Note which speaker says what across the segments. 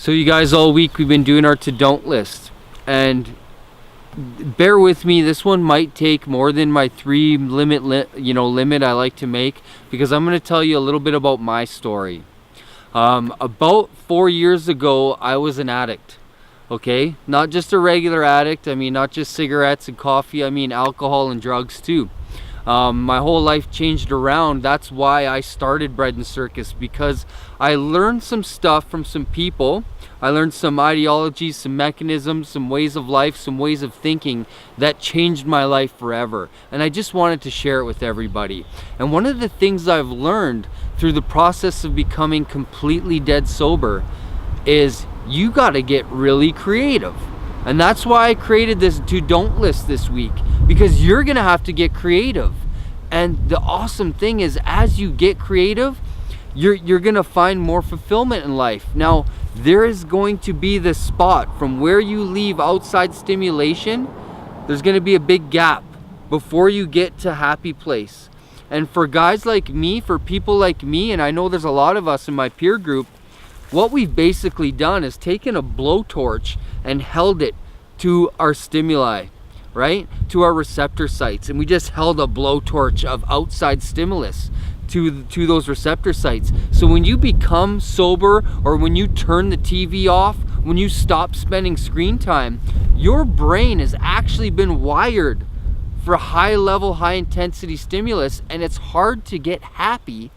Speaker 1: So you guys, all week we've been doing our to don't list, and bear with me, this one might take more than my 3 limit I like to make, because I'm going to tell you a little bit about my story. About 4 years ago, I was an addict. Okay, not just a regular addict. I mean, not just cigarettes and coffee. I mean alcohol and drugs too. My whole life changed around. That's why I started Bread and Circus, because I learned some stuff from some people. I learned some ideologies, some mechanisms, some ways of life, some ways of thinking that changed my life forever. And I just wanted to share it with everybody. And one of the things I've learned through the process of becoming completely dead sober is you got to get really creative. And that's why I created this to don't list this week, because you're gonna have to get creative. And the awesome thing is, as you get creative, you're gonna find more fulfillment in life. Now, there is going to be this spot from where you leave outside stimulation. There's gonna be a big gap before you get to happy place. And for guys like me, for people like me, and I know there's a lot of us in my peer group, what we've basically done is taken a blowtorch and held it to our stimuli, right? To our receptor sites. And we just held a blowtorch of outside stimulus to those receptor sites. So when you become sober, or when you turn the TV off, when you stop spending screen time, your brain has actually been wired for high level, high intensity stimulus, and it's hard to get happy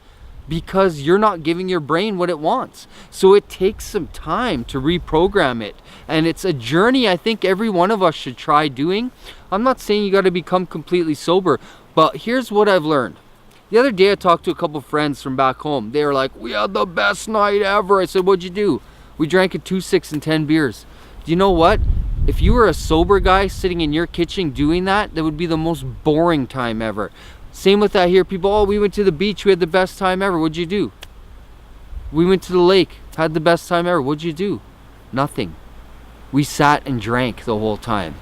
Speaker 1: because you're not giving your brain what it wants. So it takes some time to reprogram it. And it's a journey I think every one of us should try doing. I'm not saying you got to become completely sober, but here's what I've learned. The other day I talked to a couple friends from back home. They were like, "We had the best night ever." I said, "What'd you do?" "We drank 2, 6, and 10 beers. Do you know what? If you were a sober guy sitting in your kitchen doing that, that would be the most boring time ever. Same with that here. People, "Oh, we went to the beach, we had the best time ever." "What'd you do?" "We went to the lake, had the best time ever." "What'd you do?" "Nothing. We sat and drank the whole time."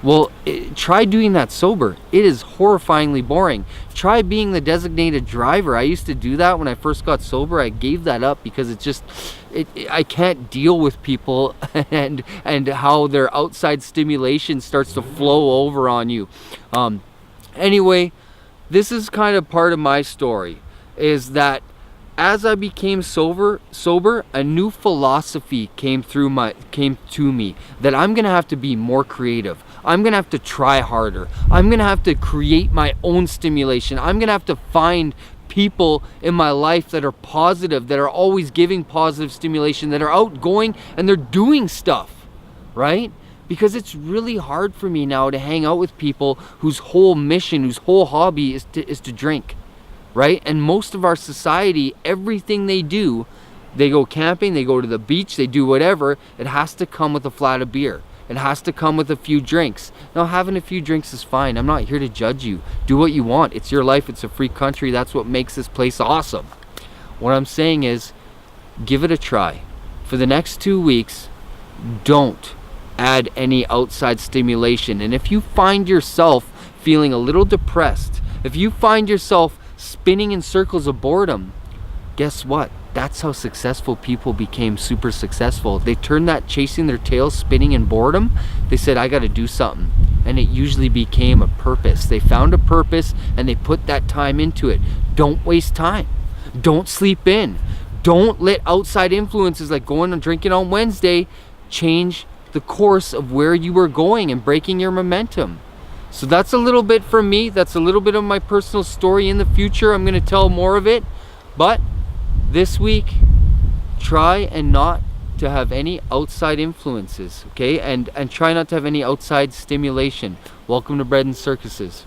Speaker 1: Well, try doing that sober. It is horrifyingly boring. Try being the designated driver. I used to do that when I first got sober. I gave that up because I can't deal with people and how their outside stimulation starts to flow over on you. Anyway, this is kind of part of my story, is that as I became sober, a new philosophy came to me, that I'm gonna have to be more creative. I'm gonna have to try harder. I'm gonna have to create my own stimulation. I'm gonna have to find people in my life that are positive, that are always giving positive stimulation, that are outgoing and they're doing stuff, right? Because it's really hard for me now to hang out with people whose whole mission, whose whole hobby is to drink, right? And most of our society, everything they do, they go camping, they go to the beach, they do whatever, it has to come with a flat of beer. It has to come with a few drinks. Now, having a few drinks is fine. I'm not here to judge you. Do what you want. It's your life. It's a free country. That's what makes this place awesome. What I'm saying is, give it a try. For the next 2 weeks, don't add any outside stimulation. And if you find yourself feeling a little depressed, if you find yourself spinning in circles of boredom, guess what? That's how successful people became super successful. They turned that chasing their tail, spinning in boredom. They said, "I got to do something." And it usually became a purpose. They found a purpose and they put that time into it. Don't waste time. Don't sleep in. Don't let outside influences like going and drinking on Wednesday change the course of where you were going and breaking your momentum. So that's a little bit from me. That's a little bit of my personal story. In the future, I'm going to tell more of it. But this week, try and not to have any outside influences, okay? And try not to have any outside stimulation. Welcome to Bread and Circuses.